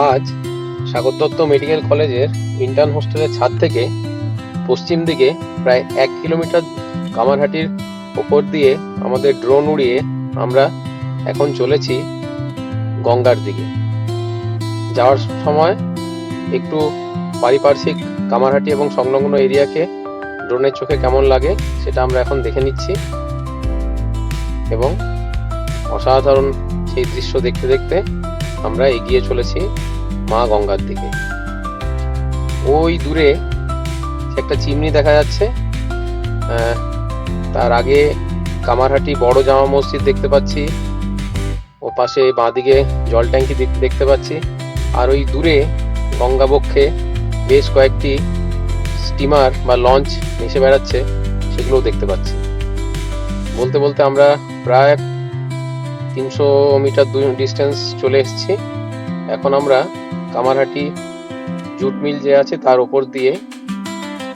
আজ সাগর দত্ত মেডিকেল কলেজের ইন্টার্ন হোস্টেলের ছাদ থেকে পশ্চিম দিকে প্রায় 1 কিলোমিটার কামারহাটির ওপর দিয়ে আমাদের ড্রোন উড়িয়ে আমরা এখন চলেছি গঙ্গার দিকে। যাওয়ার সময় একটু পারিপার্শ্বিক কামারহাটি এবং সংলগ্ন এরিয়াকে ড্রোনের চোখে কেমন লাগে সেটা আমরা এখন দেখে নিচ্ছি এবং অসাধারণ সেই দৃশ্য দেখতে দেখতে আমরা এগিয়ে চলেছি মা গঙ্গার দিকে। ওই দূরে একটা চিমনি দেখা যাচ্ছে, তার আগে কামারহাটি বড় জামা মসজিদ দেখতে পাচ্ছি, ও পাশে বাঁদিকে জল ট্যাঙ্কি দেখতে পাচ্ছি, আর ওই দূরে গঙ্গা বক্ষে বেশ কয়েকটি স্টিমার বা লঞ্চ ভেসে বেড়াচ্ছে, সেগুলোও দেখতে পাচ্ছি। বলতে বলতে আমরা প্রায় 300 মিটার ডিস্টেন্স চলে এসেছি। এখন আমরা কামারহাটি জুট মিল যে আছে তার উপর দিয়ে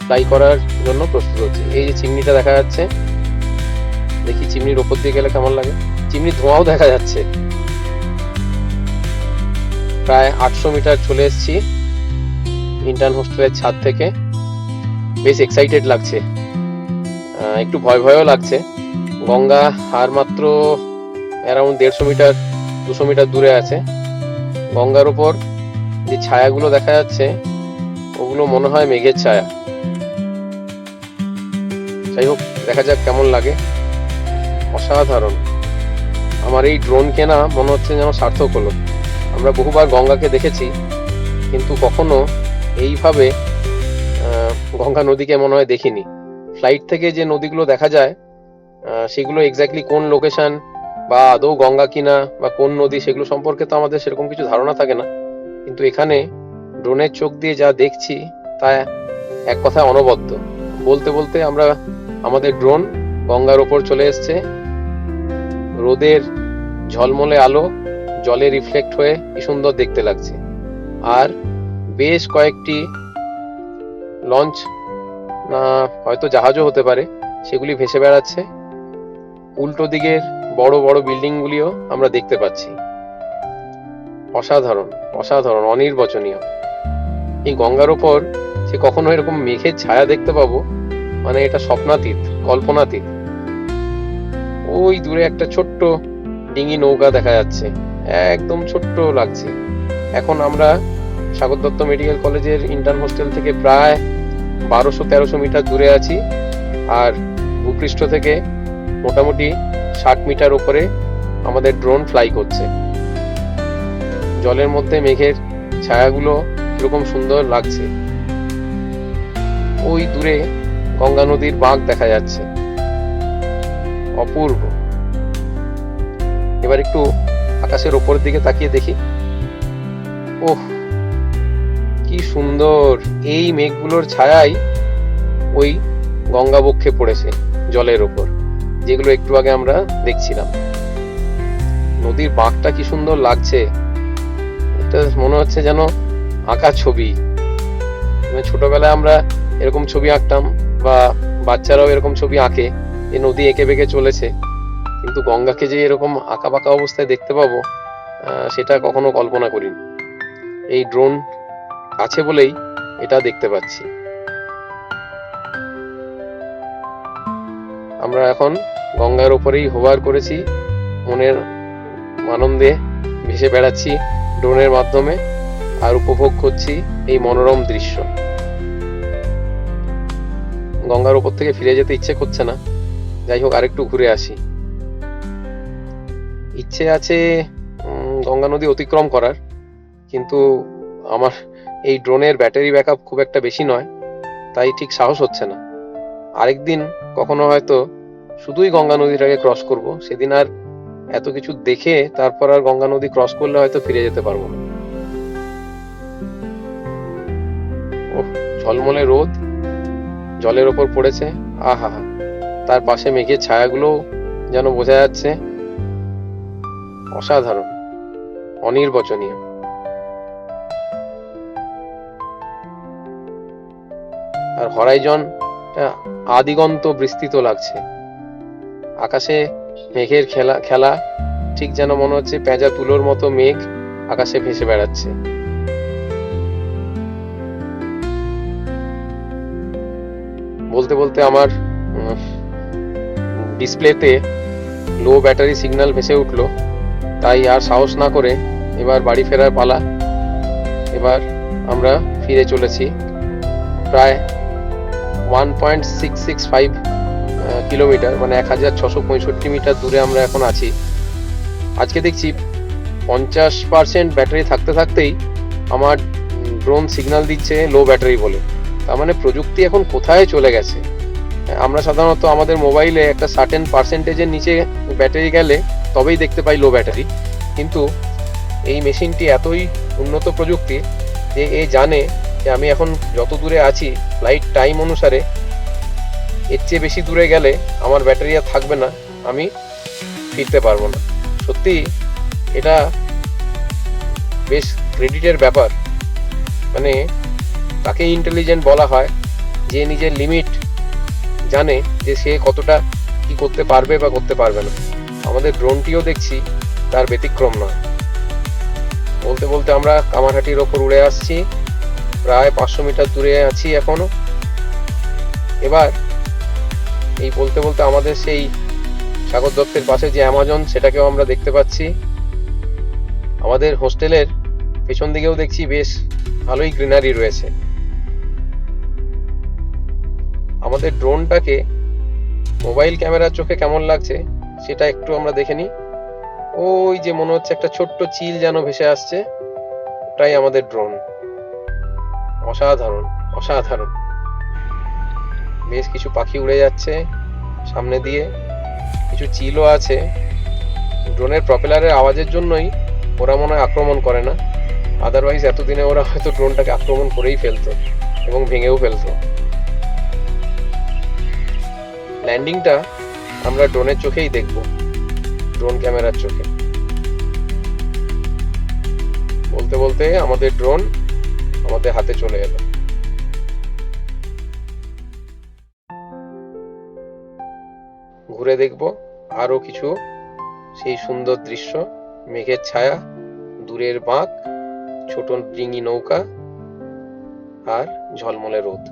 ফ্লাই করার জন্য প্রস্তুত হচ্ছি। এই যে চিমনিটা দেখা যাচ্ছে, দেখি চিমনির উপর দিয়ে গেলে কেমন লাগে। চিমনির ধোঁয়াও দেখা যাচ্ছে। প্রায় 800 মিটার চলে এসেছি ইন্টার্ন হোস্টেলের ছাদ থেকে। বেশ এক্সাইটেড লাগছে, একটু ভয় ভয়ও লাগছে। গঙ্গা আর মাত্র অ্যারাউন্ড 150 মিটার 200 মিটার দূরে আছে। গঙ্গার উপর যে ছায়াগুলো দেখা যাচ্ছে ওগুলো মনে হয় মেঘের ছায়া। যাই হোক, দেখা যাক কেমন লাগে। অসাধারণ। আমার এই ড্রোন কেনা মনে হচ্ছে যেন সার্থক হলো। আমরা বহুবার গঙ্গাকে দেখেছি, কিন্তু কখনো এইভাবে গঙ্গা নদীকে মনে হয় দেখিনি। ফ্লাইট থেকে যে নদীগুলো দেখা যায় সেগুলো এক্স্যাক্টলি কোন লোকেশন বা আদৌ গঙ্গা কিনা বা কোন নদী সেগুলো সম্পর্কে তো আমাদের সেরকম কিছু ধারণা থাকে না। কিন্তু এখানে ড্রোনের চোখ দিয়ে যা দেখছি তা এক কথায় অনবদ্য। বলতে বলতে আমরা আমাদের ড্রোন গঙ্গার ওপর চলে এসছে। রোদের ঝলমলে আলো জলে রিফ্লেক্ট হয়ে কি সুন্দর দেখতে লাগছে। আর বেশ কয়েকটি লঞ্চ, হয়তো জাহাজও হতে পারে, সেগুলি ভেসে বেড়াচ্ছে। উল্টো দিকের বড় বড় বিল্ডিং গুলিও আমরা দেখতে পাচ্ছি। অসাধারণ, অসাধারণ, অনির্বচনীয়। এই গঙ্গার ওপর সে কখনো এরকম মেঘের ছায়া দেখতে পাবো, মানে এটা স্বপ্নাতীত, কল্পনাতীত। ওই দূরে একটা ছোট্ট ডিঙি নৌকা দেখা যাচ্ছে, একদম ছোট্ট লাগছে। এখন আমরা সাগর দত্ত মেডিকেল কলেজের ইন্টার্ন হোস্টেল থেকে প্রায় 1200-1300 মিটার দূরে আছি, আর ভূপৃষ্ঠ থেকে মোটামুটি 60 মিটার উপরে আমাদের ড্রোন ফ্লাই করছে। জলের মধ্যে মেঘের ছায়াগুলো কিরকম সুন্দর লাগছে। ওই দূরে গঙ্গা নদীর বাঁক দেখা যাচ্ছে, অপূর্ব। এবার একটু আকাশের ওপরের দিকে তাকিয়ে দেখি, ওহ কি সুন্দর! এই মেঘগুলোর ছায়াই ওই গঙ্গা বক্ষে পড়েছে জলের ওপর, যেগুলো একটু আগে আমরা দেখছিলাম। নদীর বাঁকটা কি সুন্দর লাগছে, এটা মনে হচ্ছে যেন আঁকা ছবি। ছোটবেলায় আমরা এরকম ছবি আঁকতাম, বা বাচ্চারাও এরকম ছবি আঁকে, এই নদী এঁকে বেঁকে চলেছে। কিন্তু গঙ্গাকে যে এরকম আঁকা বাঁকা অবস্থায় দেখতে পাবো সেটা কখনো কল্পনা করিনি। এই ড্রোন আছে বলেই এটা দেখতে পাচ্ছি। আমরা এখন গঙ্গার উপরেই হোভার করেছি, মনের আনন্দে ভেসে বেড়াচ্ছি ড্রোনের মাধ্যমে, আর উপভোগ করছি এই মনোরম দৃশ্য। গঙ্গার উপর থেকে ফিরে যেতে ইচ্ছে করছে না। যাই হোক, আরেকটু ঘুরে আসি। ইচ্ছে আছে গঙ্গা নদী অতিক্রম করার, কিন্তু আমার এই ড্রোনের ব্যাটারি ব্যাকআপ খুব একটা বেশি নয়, তাই ঠিক সাহস হচ্ছে না। আরেকদিন কখনো হয়তো শুধুই গঙ্গা নদীটাকে ক্রস করব, সেদিন আর এত কিছু দেখে তারপর আর গঙ্গা নদী ক্রস করলে হয়তো ফিরে যেতে পারবো না। ওহ, ঝলমলে রোদ জলের ওপর পড়েছে, আহা, তার পাশে মেঘের ছায়াগুলো যেন বোঝা যাচ্ছে। অসাধারণ, অনির্বচনীয়। আর হরাইজন আদিগন্ত বিস্তৃত লাগছে। আকাশে মেঘের খেলা, ঠিক যেন মনে হচ্ছে পেঁজা তুলোর মতো মেঘ আকাশে ভেসে বেড়াচ্ছে। বলতে বলতে আমার ডিসপ্লেতে লো ব্যাটারি সিগন্যাল ভেসে উঠলো, তাই আর সাহস না করে এবার বাড়ি ফেরার পালা। এবার আমরা ফিরে চলেছি। প্রায় 1.665 কিলোমিটার, মানে 1665 মিটার দূরে আমরা এখন আছি। আজকে দেখছি 50% ব্যাটারি থাকতে থাকতেই আমার ড্রোন সিগন্যাল দিচ্ছে লো ব্যাটারি বলে। তার মানে প্রযুক্তি এখন কোথায় চলে গেছে। আমরা সাধারণত আমাদের মোবাইলে একটা সার্টেন পার্সেন্টেজের নিচে ব্যাটারি গেলে তবেই দেখতে পাই লো ব্যাটারি, কিন্তু এই মেশিনটি এতই উন্নত প্রযুক্তি যে এ জানে যে আমি এখন যত দূরে আছি ফ্লাইট টাইম অনুসারে এর চেয়ে বেশি দূরে গেলে আমার ব্যাটারি আর থাকবে না, আমি ফিরতে পারবো না। সত্যি এটা বেশ ক্রেডিটের ব্যাপার। মানে তাকে ইন্টেলিজেন্ট বলা হয় যে নিজের লিমিট জানে, যে সে কতটা কি করতে পারবে বা করতে পারবে না। আমাদের ড্রোনটিও দেখছি তার ব্যতিক্রম নয়। বলতে বলতে আমরা কামারহাটির ওপর উড়ে আসছি, প্রায় 500 মিটার দূরে আছি এখনো। এবার এই বলতে বলতে আমাদের সেই সাগর দত্তের পাশে যে অ্যামাজন, সেটাকেও আমরা দেখতে পাচ্ছি। আমাদের হোস্টেলের পেছন দিকেও দেখছি বেশ ভালোই গ্রিনারি রয়েছে। আমাদের ড্রোনটাকে মোবাইল ক্যামেরার চোখে কেমন লাগছে সেটা একটু আমরা দেখে নিই। ওই যে মনে হচ্ছে একটা ছোট্ট চিল যেন ভেসে আসছে, ওটাই আমাদের ড্রোন। অসাধারণ অসাধারণ। বেশ কিছু পাখি উড়ে যাচ্ছে সামনে দিয়ে, কিছু চিলও আছে। ড্রোনের প্রপেলারের আওয়াজের জন্যই ওরা মনে হয় আক্রমণ করে না, আদারওয়াইজ এতদিনে ওরা হয়তো ড্রোনটাকে আক্রমণ করেই ফেলতো এবং ভেঙেও ফেলতো। ল্যান্ডিংটা আমরা ড্রোনের চোখেই দেখব, ড্রোন ক্যামেরার চোখে। বলতে বলতে আমাদের ড্রোন আমাদের হাতে চলে এলো। ঘুরে দেখব আরো কিছু সেই সুন্দর দৃশ্য, মেঘের ছায়া, দূরের বাঁক, ছোট ডিঙি নৌকা আর ঝলমলে রোদ।